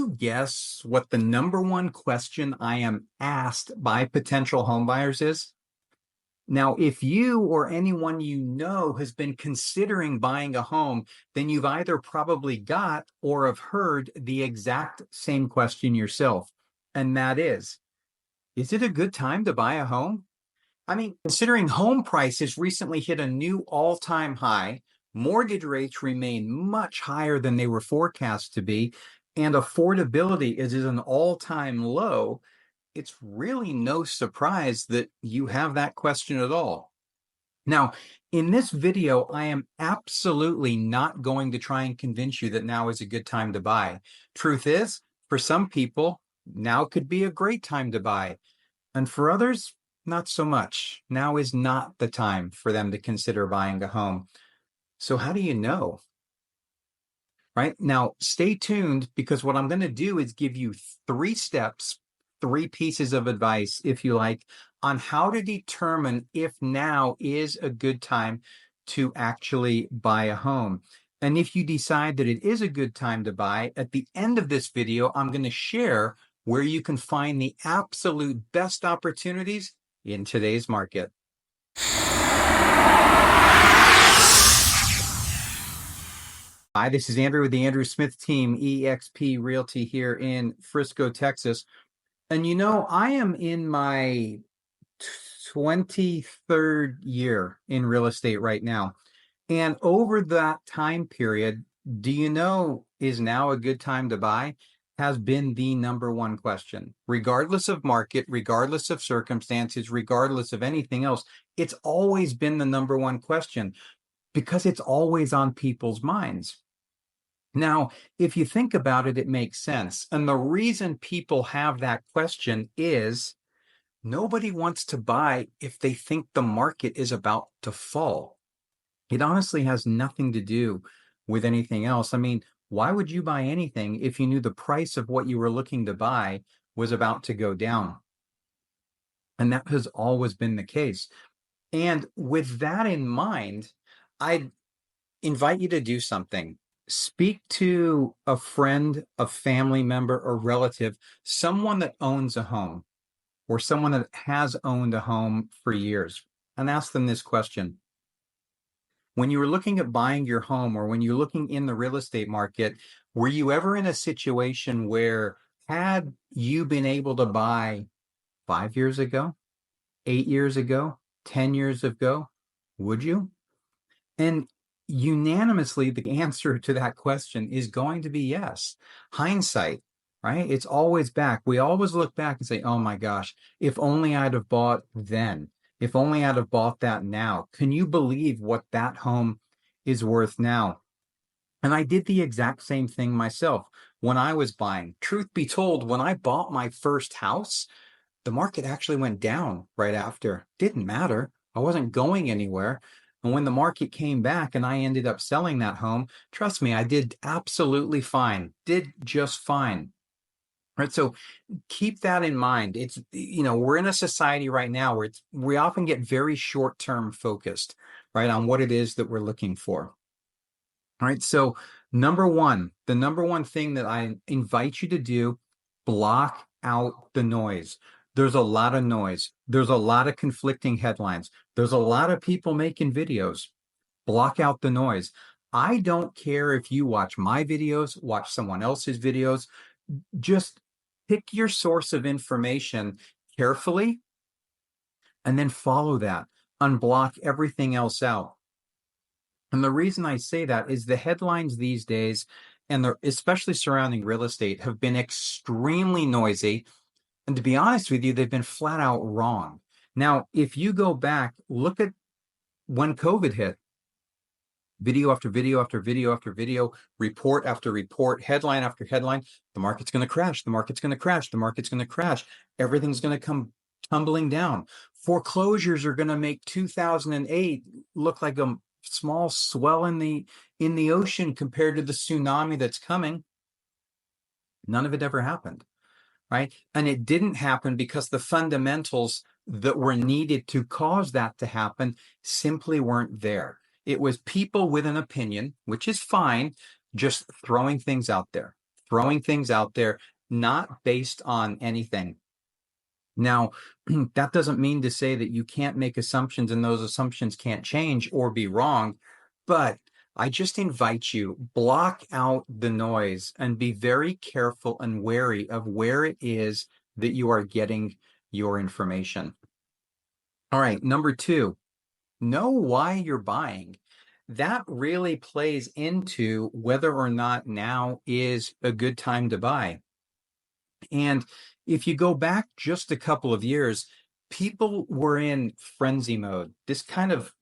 you guess what the number one question I am asked by potential homebuyers is? Now, if you or anyone you know has been considering buying a home, then you've either probably got or have heard the exact same question yourself. And that is it a good time to buy a home? I mean, considering home prices recently hit a new all-time high, mortgage rates remain much higher than they were forecast to be, and affordability is at an all-time low, it's really no surprise that you have that question at all. Now, in this video, I am absolutely not going to try and convince you that now is a good time to buy. Truth is, for some people, now could be a great time to buy. And for others, not so much. Now is not the time for them to consider buying a home. So how do you know? Right now, stay tuned because what I'm going to do is give you 3 steps, 3 pieces of advice, if you like, on how to determine if now is a good time to actually buy a home. And if you decide that it is a good time to buy, at the end of this video, I'm going to share where you can find the absolute best opportunities in today's market. Hi, this is Andrew with the Andrew Smith team, eXp Realty here in Frisco, Texas. And you know, I am in my 23rd year in real estate right now. And over that time period, do you know, is now a good time to buy? Has been the number one question. Regardless of market, regardless of circumstances, regardless of anything else, it's always been the number one question because it's always on people's minds. Now, if you think about it, it makes sense. And the reason people have that question is nobody wants to buy if they think the market is about to fall. It honestly has nothing to do with anything else. I mean, why would you buy anything if you knew the price of what you were looking to buy was about to go down? And that has always been the case. And with that in mind, I invite you to do something. Speak to a friend, a family member, or relative, someone that owns a home or someone that has owned a home for years, and ask them this question. When you were looking at buying your home or when you're looking in the real estate market, were you ever in a situation where had you been able to buy 5 years ago, 8 years ago, 10 years ago, would you? And unanimously, the answer to that question is going to be yes. Hindsight, right? It's always back. We always look back and say, oh my gosh, if only I'd have bought then. If only I'd have bought that now. Can you believe what that home is worth now? And I did the exact same thing myself when I was buying. Truth be told, when I bought my first house, the market actually went down right after. Didn't matter. I wasn't going anywhere. And when the market came back and I ended up selling that home, trust me, I did absolutely fine, did just fine. Right. So keep that in mind. It's, you know, we're in a society right now where we often get very short-term focused, right, on what it is that we're looking for. All right. So the number one thing that I invite you to do, block out the noise. There's a lot of noise. There's a lot of conflicting headlines. There's a lot of people making videos. Block out the noise. I don't care if you watch my videos, watch someone else's videos. Just pick your source of information carefully and then follow that. Unblock everything else out. And the reason I say that is the headlines these days, and they're especially surrounding real estate, have been extremely noisy. And to be honest with you, they've been flat out wrong. Now, if you go back, look at when COVID hit, video after video after video after video, report after report, headline after headline, the market's going to crash, the market's going to crash, the market's going to crash, everything's going to come tumbling down. Foreclosures are going to make 2008 look like a small swell in the ocean compared to the tsunami that's coming. None of it ever happened, right? And it didn't happen because the fundamentals that were needed to cause that to happen simply weren't there. It was people with an opinion, which is fine, just throwing things out there, throwing things out there, not based on anything. Now, that doesn't mean to say that you can't make assumptions and those assumptions can't change or be wrong, but I just invite you, block out the noise and be very careful and wary of where it is that you are getting your information. All right, number two, know why you're buying. That really plays into whether or not now is a good time to buy. And if you go back just a couple of years, people were in frenzy mode. This kind of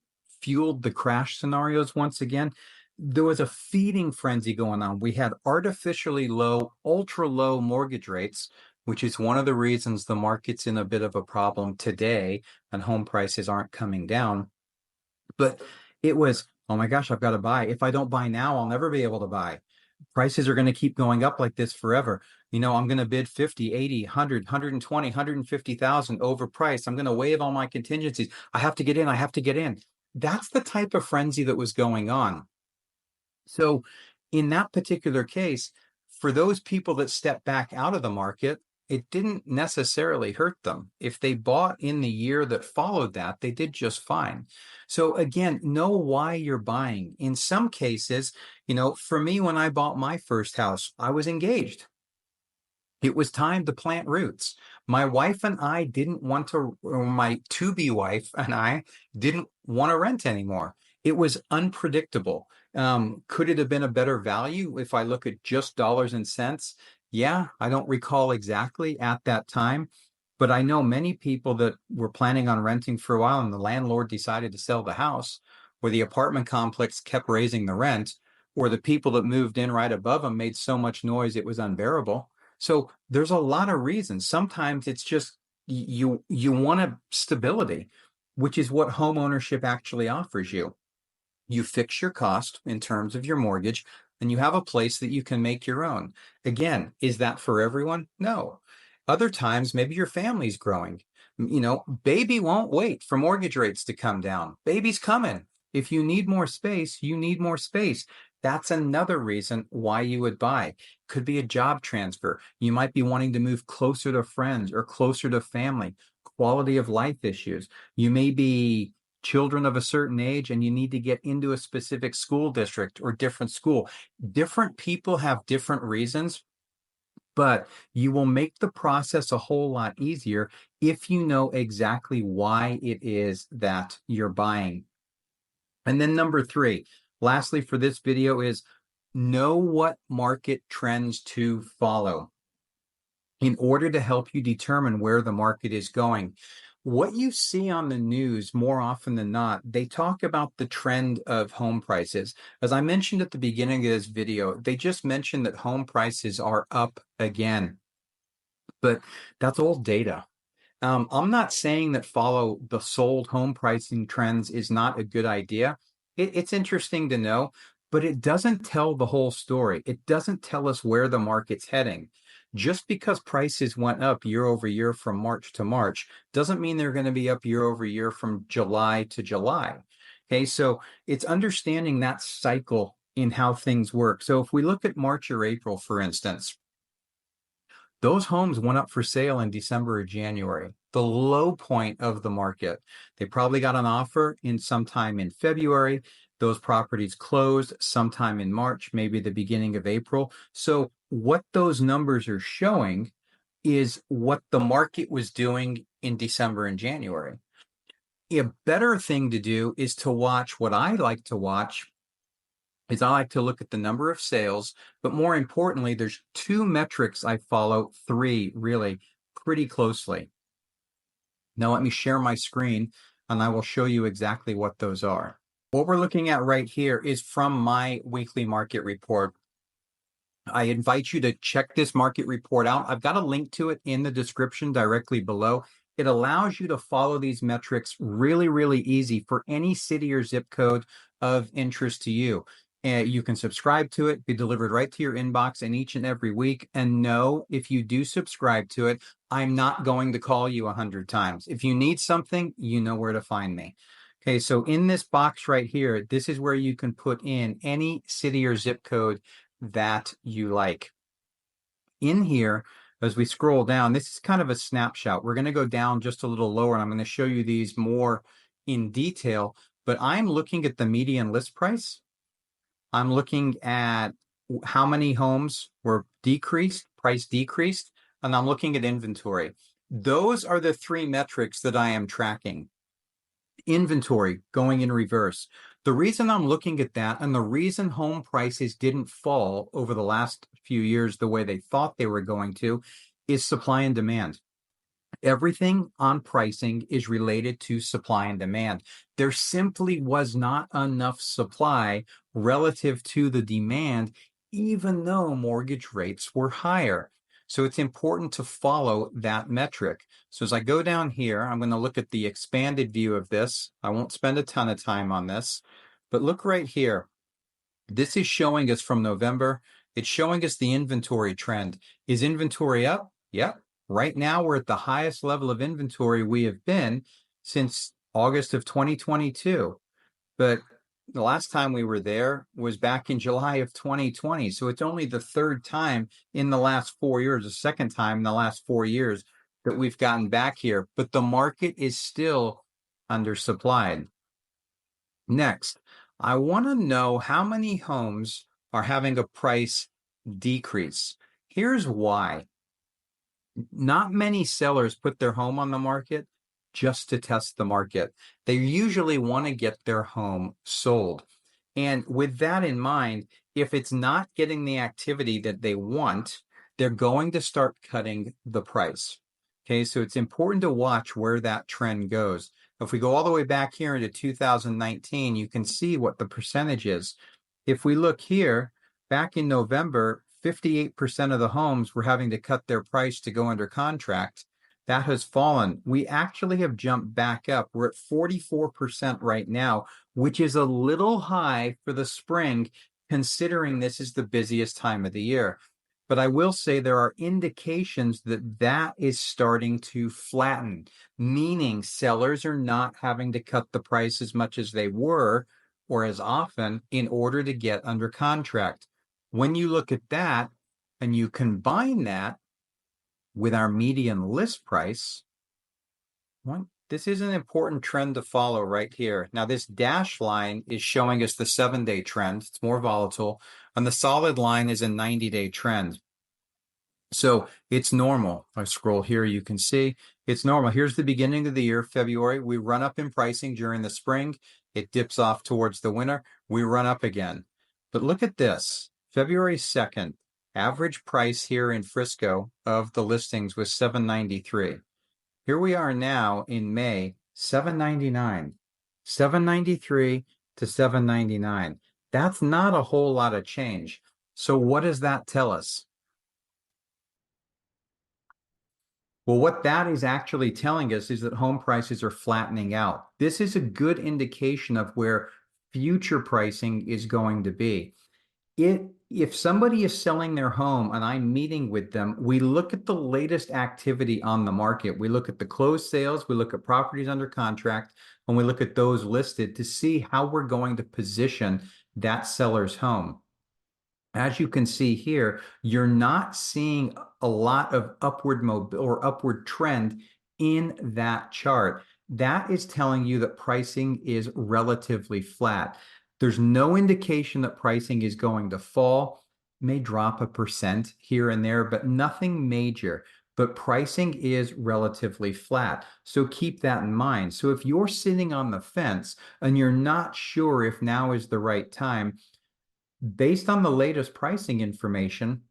fueled the crash scenarios once again. There was a feeding frenzy going on. We had artificially low, ultra low mortgage rates, which is one of the reasons the market's in a bit of a problem today and home prices aren't coming down. But it was, oh my gosh, I've got to buy. If I don't buy now, I'll never be able to buy. Prices are going to keep going up like this forever. You know, I'm going to bid 50, 80, 100, 120, 150,000 overpriced. I'm going to waive all my contingencies. I have to get in. I have to get in. That's the type of frenzy that was going on. So in that particular case, for those people that stepped back out of the market, it didn't necessarily hurt them. If they bought in the year that followed that, they did just fine. So again, know why you're buying. In some cases, you know, for me, when I bought my first house, I was engaged. It was time to plant roots. My wife and I didn't want to, or my to-be wife and I didn't want to rent anymore. It was unpredictable. Could it have been a better value if I look at just dollars and cents? Yeah, I don't recall exactly at that time, but I know many people that were planning on renting for a while and the landlord decided to sell the house, or the apartment complex kept raising the rent, or the people that moved in right above them made so much noise it was unbearable. So there's a lot of reasons. Sometimes it's just you want a stability, which is what home ownership actually offers you. You fix your cost in terms of your mortgage, and you have a place that you can make your own. Again, is that for everyone? No. Other times, maybe your family's growing. You know, baby won't wait for mortgage rates to come down. Baby's coming. If you need more space, you need more space. That's another reason why you would buy. Could be a job transfer. You might be wanting to move closer to friends or closer to family. Quality of life issues. You may be children of a certain age and you need to get into a specific school district or different school. Different people have different reasons, but you will make the process a whole lot easier if you know exactly why it is that you're buying. And then number three, lastly for this video, is know what market trends to follow in order to help you determine where the market is going. What you see on the news more often than not, they talk about the trend of home prices. As I mentioned at the beginning of this video, they just mentioned that home prices are up again, but that's old data. I'm not saying that follow the sold home pricing trends is not a good idea. It's interesting to know, but it doesn't tell the whole story. It doesn't tell us where the market's heading. Just because prices went up year over year from March to March doesn't mean they're going to be up year over year from July to July. Okay, so it's understanding that cycle in how things work. So if we look at March or April, for instance, those homes went up for sale in December or January, the low point of the market. They probably got an offer in sometime in February. Those properties closed sometime in March, maybe the beginning of April. So what those numbers are showing is what the market was doing in December and January. A better thing to do is to watch what I like to watch is I like to look at the number of sales, but more importantly, there's two metrics I follow, three really, pretty closely. Now let me share my screen and I will show you exactly what those are. What we're looking at right here is from my weekly market report. I invite you to check this market report out. I've got a link to it in the description directly below. It allows you to follow these metrics really, really easy for any city or zip code of interest to you. You can subscribe to it, be delivered right to your inbox and each and every week. And know if you do subscribe to it, I'm not going to call you 100 times. If you need something, you know where to find me. Okay, so in this box right here, this is where you can put in any city or zip code that you like. In here, as we scroll down, this is kind of a snapshot. We're going to go down just a little lower, and I'm going to show you these more in detail, but I'm looking at the median list price. I'm looking at how many homes were price decreased, and I'm looking at inventory. Those are the three metrics that I am tracking. Inventory going in reverse. The reason I'm looking at that and the reason home prices didn't fall over the last few years the way they thought they were going to is supply and demand. Everything on pricing is related to supply and demand. There simply was not enough supply relative to the demand, even though mortgage rates were higher. So it's important to follow that metric. So as I go down here, I'm going to look at the expanded view of this. I won't spend a ton of time on this, but look right here. This is showing us from November. It's showing us the inventory trend. Is inventory up? Yep. Right now, we're at the highest level of inventory we have been since August of 2022. But the last time we were there was back in July of 2020. So it's only the third time in the last 4 years, the second time in the last 4 years that we've gotten back here. But the market is still undersupplied. Next, I want to know how many homes are having a price decrease. Here's why. Not many sellers put their home on the market just to test the market. They usually want to get their home sold. And with that in mind, if it's not getting the activity that they want, they're going to start cutting the price. Okay, so it's important to watch where that trend goes. If we go all the way back here into 2019, you can see what the percentage is. If we look here, back in November, 58% of the homes were having to cut their price to go under contract. That has fallen. We actually have jumped back up. We're at 44% right now, which is a little high for the spring, considering this is the busiest time of the year. But I will say there are indications that that is starting to flatten, meaning sellers are not having to cut the price as much as they were or as often in order to get under contract. When you look at that and you combine that with our median list price, this is an important trend to follow right here. Now, this dash line is showing us the 7-day trend. It's more volatile. And the solid line is a 90-day trend. So it's normal. If I scroll here, you can see it's normal. Here's the beginning of the year, February. We run up in pricing during the spring. It dips off towards the winter. We run up again. But look at this. February 2nd, average price here in Frisco of the listings was $793. Here we are now in May, $799. $793 to $799. That's not a whole lot of change. So what does that tell us? Well, what that is actually telling us is that home prices are flattening out. This is a good indication of where future pricing is going to be. If somebody is selling their home and I'm meeting with them, we look at the latest activity on the market. We look at the closed sales, we look at properties under contract, and we look at those listed to see how we're going to position that seller's home. As you can see here, you're not seeing a lot of upward trend in that chart. That is telling you that pricing is relatively flat. There's no indication that pricing is going to fall. May drop 1% here and there, but nothing major. But pricing is relatively flat. So keep that in mind. So if you're sitting on the fence and you're not sure if now is the right time, based on the latest pricing information,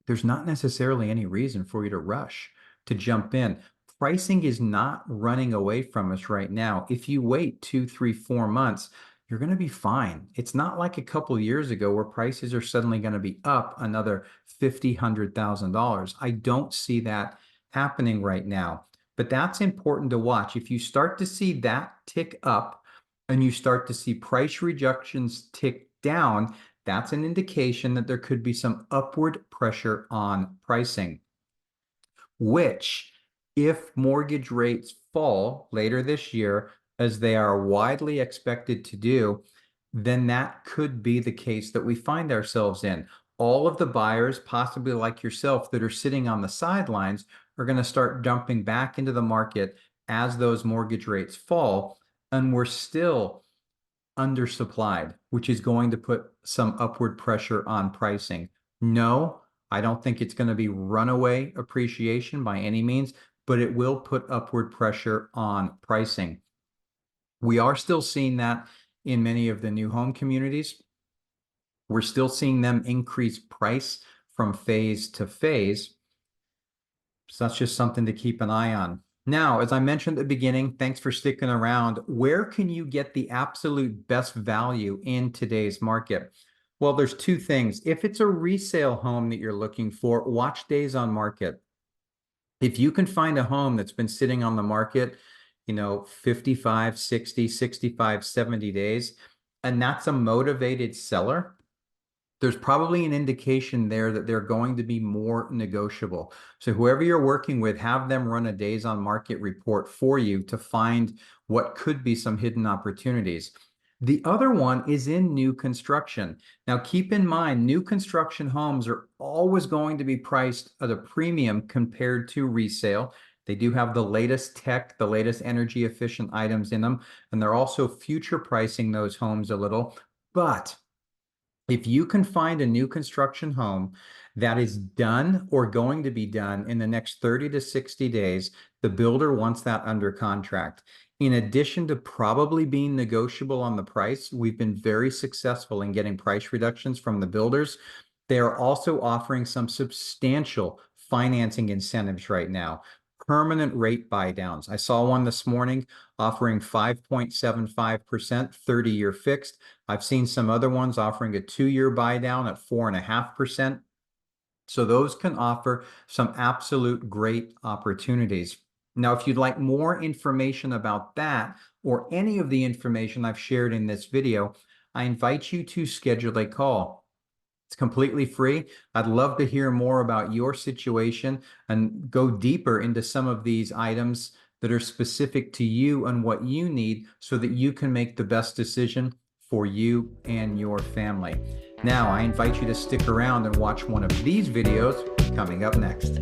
there's not necessarily any reason for you to rush to jump in. Pricing is not running away from us right now. If you wait 2, 3, 4 months, you're going to be fine. It's not like a couple of years ago where prices are suddenly going to be up another $50,000, $100,000. I don't see that happening right now, but that's important to watch. If you start to see that tick up and you start to see price reductions tick down, that's an indication that there could be some upward pressure on pricing, which, if mortgage rates fall later this year, as they are widely expected to do, then that could be the case that we find ourselves in. all of the buyers, possibly like yourself, that are sitting on the sidelines are going to start dumping back into the market as those mortgage rates fall. And we're still undersupplied, which is going to put some upward pressure on pricing. No, I don't think it's going to be runaway appreciation by any means, but it will put upward pressure on pricing. We are still seeing that in many of the new home communities. We're still seeing them increase price from phase to phase. So that's just something to keep an eye on. Now, as I mentioned at the beginning, thanks for sticking around. Where can you get the absolute best value in today's market? Well, there's two things. If it's a resale home that you're looking for, watch days on market. If you can find a home that's been sitting on the market, 55, 60, 65, 70 days, and that's a motivated seller, there's probably an indication there that they're going to be more negotiable. So whoever you're working with, have them run a days on market report for you to find what could be some hidden opportunities. The other one is in new construction. Now, keep in mind, new construction homes are always going to be priced at a premium compared to resale. They do have the latest tech, the latest energy efficient items in them, and they're also future pricing those homes a little. But if you can find a new construction home that is done or going to be done in the next 30 to 60 days, the builder wants that under contract. In addition to probably being negotiable on the price, we've been very successful in getting price reductions from the builders. They are also offering some substantial financing incentives right now, permanent rate buy downs. I saw one this morning offering 5.75%, 30-year fixed. I've seen some other ones offering a 2-year buy down at 4.5%. So those can offer some absolute great opportunities. Now, if you'd like more information about that or any of the information I've shared in this video, I invite you to schedule a call. It's completely free. I'd love to hear more about your situation and go deeper into some of these items that are specific to you and what you need so that you can make the best decision for you and your family. Now, I invite you to stick around and watch one of these videos coming up next.